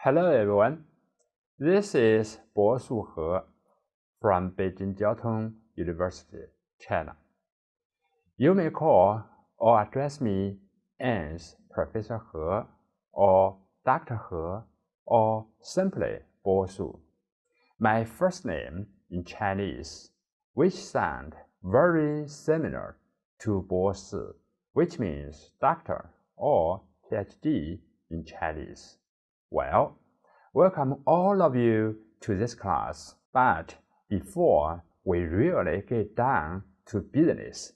Hello everyone, this is Boshu from Beijing Jiaotong University, China. You may call or address me as Professor He or Dr. He or simply Boshu. My first name in Chinese, which sounds very similar to Boshu, which means doctor or PhD in Chinese. Well, welcome all of you to this class, but before we really get down to business,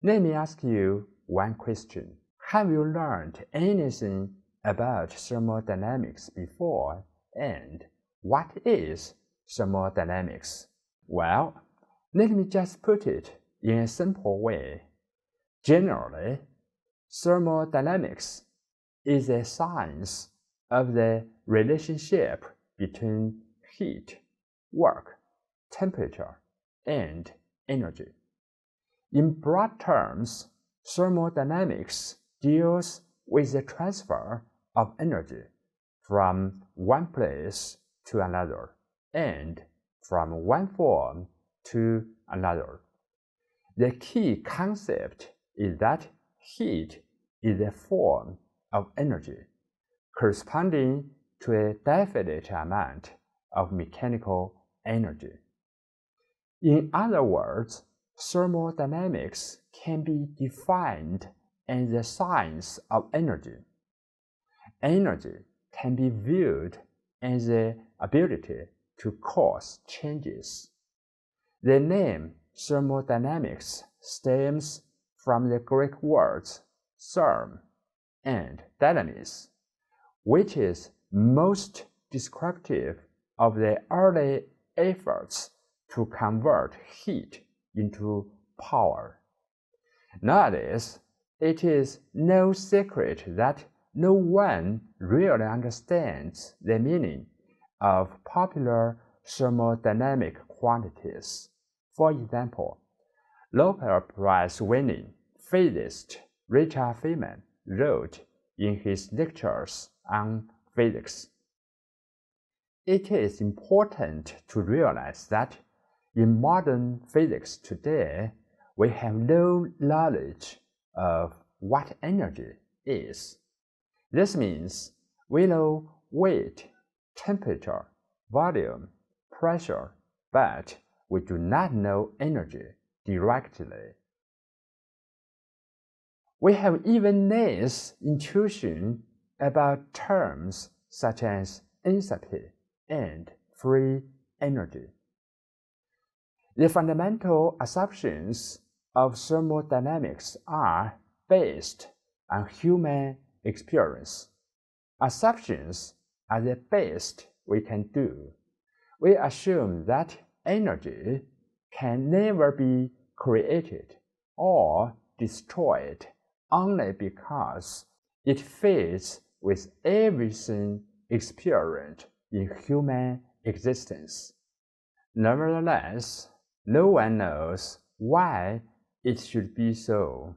let me ask you one question. Have you learned anything about thermodynamics before, and what is thermodynamics? Well, let me just put it in a simple way. Generally, thermodynamics is a science of the relationship between heat, work, temperature, and energy. In broad terms, thermodynamics deals with the transfer of energy from one place to another and from one form to another. The key concept is that heat is a form of energy corresponding to a definite amount of mechanical energy. In other words, thermodynamics can be defined as the science of energy. Energy can be viewed as the ability to cause changes. The name thermodynamics stems from the Greek words therm and dynamis, which is most descriptive of the early efforts to convert heat into power. Nowadays, it is no secret that no one really understands the meaning of popular thermodynamic quantities. For example, Nobel Prize-winning physicist Richard Feynman wrote in his lectures on physics. It is important to realize that in modern physics today, we have no knowledge of what energy is. This means we know weight, temperature, volume, pressure, but we do not know energy directly. We have even less intuition about terms such as enthalpy and free energy. The fundamental assumptions of thermodynamics are based on human experience. Assumptions are the best we can do. We assume that energy can never be created or destroyed only because it fits with everything experienced in human existence. Nevertheless, no one knows why it should be so.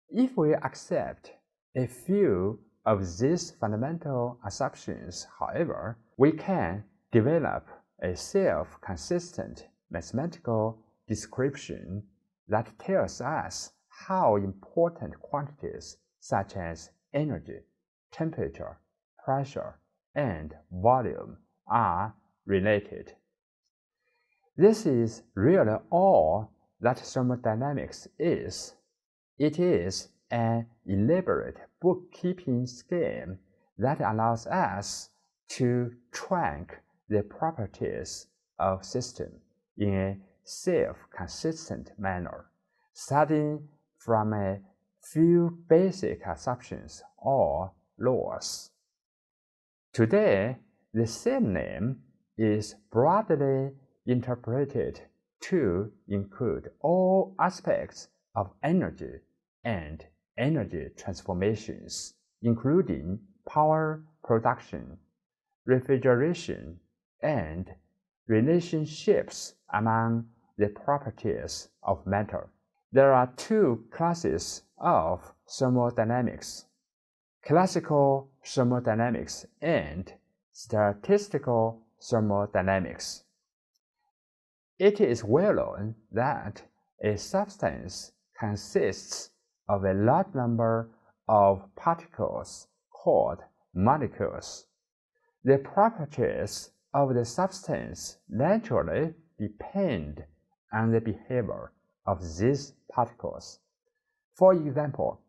If we accept a few of these fundamental assumptions, however, we can develop a self-consistent mathematical description that tells us how important quantities such as energy, temperature, pressure, and volume are related. This is really all that thermodynamics is. It is an elaborate bookkeeping scheme that allows us to track the properties of systems in a self-consistent manner, starting from a few basic assumptions or laws. Today, the same name is broadly interpreted to include all aspects of energy and energy transformations, including power production, refrigeration, and relationships among the properties of matter. There are two classes of thermodynamics: classical thermodynamics and statistical thermodynamics. It is well known that a substance consists of a large number of particles called molecules. The properties of the substance naturally depend on the behavior of these particles. For example,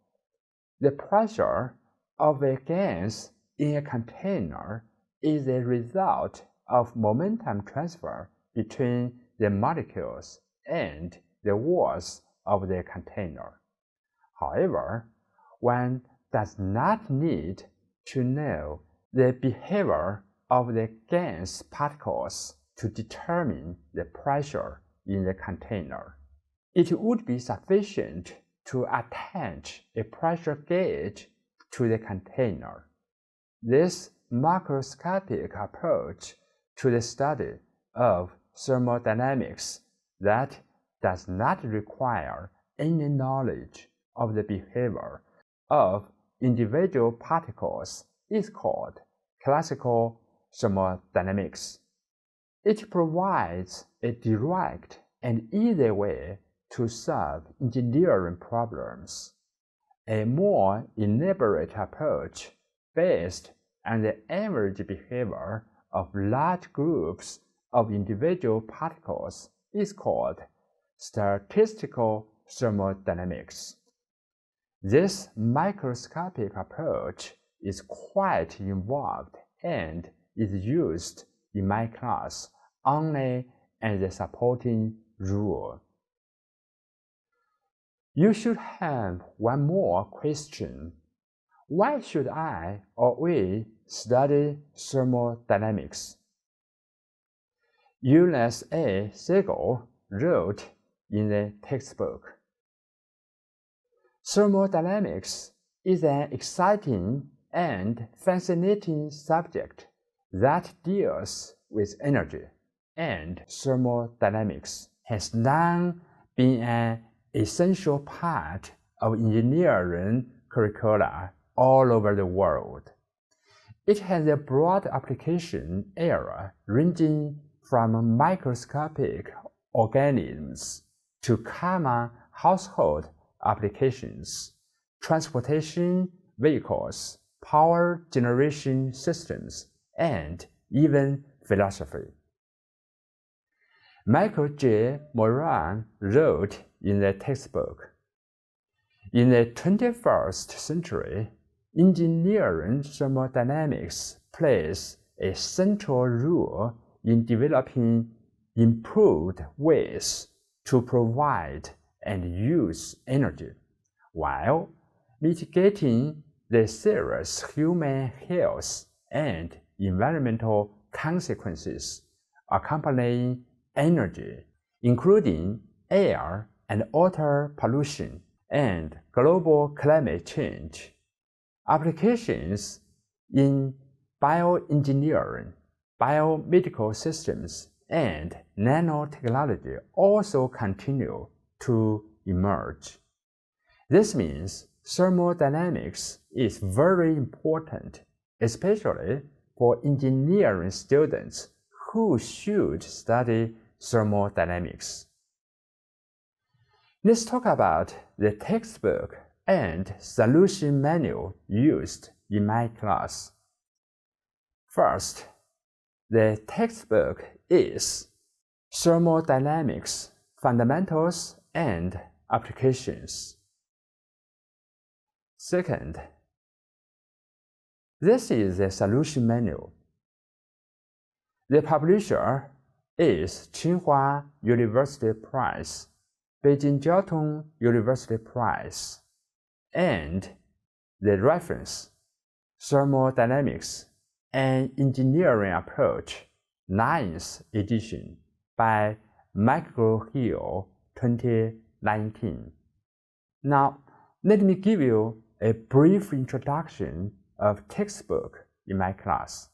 the pressure of a gas in a container is a result of momentum transfer between the molecules and the walls of the container. However, one does not need to know the behavior of the gas particles to determine the pressure in the container. It would be sufficient to attach a pressure gauge to the container. This macroscopic approach to the study of thermodynamics that does not require any knowledge of the behavior of individual particles is called classical thermodynamics. It provides a direct and easy way to solve engineering problems. A more elaborate approach based on the average behavior of large groups of individual particles is called statistical thermodynamics. This microscopic approach is quite involved and is used in my class only as a supporting rule. You should have one more question. Why should I or we study thermodynamics? Ulysses A. Segal wrote in the textbook, "Thermodynamics is an exciting and fascinating subject that deals with energy, and thermodynamics has long been an essential part of engineering curricula all over the world. It has a broad application area ranging from microscopic organisms to common household applications, transportation vehicles, power generation systems, and even philosophy." Michael J. Moran wrote in the textbook, "In the 21st century, engineering thermodynamics plays a central role in developing improved ways to provide and use energy, while mitigating the serious human health and environmental consequences accompanying energy, including air and water pollution and global climate change. Applications in bioengineering, biomedical systems, and nanotechnology also continue to emerge. This means thermodynamics is very important, especially for engineering students who should study thermodynamics." Let's talk about the textbook and solution manual used in my class. First, the textbook is Thermodynamics, Fundamentals and Applications. Second, this is the solution manual. The publisher is Tsinghua University Press, Beijing Jiaotong University Press, and the reference, Thermodynamics, an Engineering Approach, 9th edition, by McGraw-Hill, 2019. Now, let me give you a brief introduction of textbook in my class.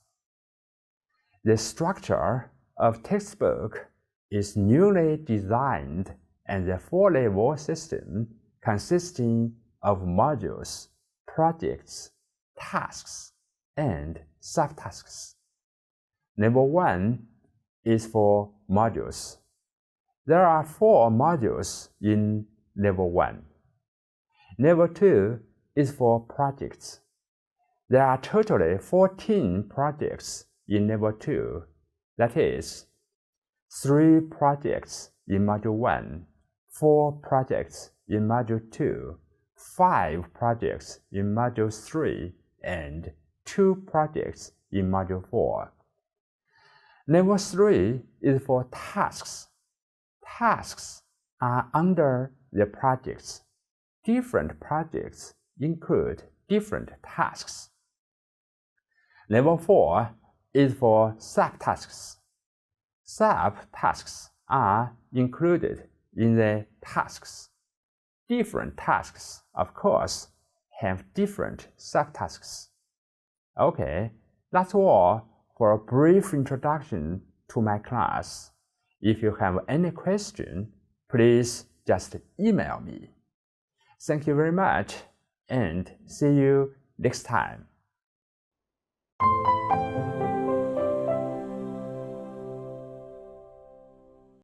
The structure of textbook is newly designed as a 4-level system consisting of modules, projects, tasks, and subtasks. Level 1 is for modules. There are 4 modules in Level 1. Level 2 is for projects. There are totally 14 projects in Level 2, that is, 3 projects in Module 1, 4 projects in Module 2, 5 projects in Module 3, and 2 projects in Module 4. Level 3 is for tasks. Tasks are under the projects. Different projects include different tasks. Level 4 is for subtasks. Subtasks are included in the tasks. Different tasks, of course, have different subtasks. Okay, that's all for a brief introduction to my class. If you have any question, please just email me. Thank you very much, and see you next time.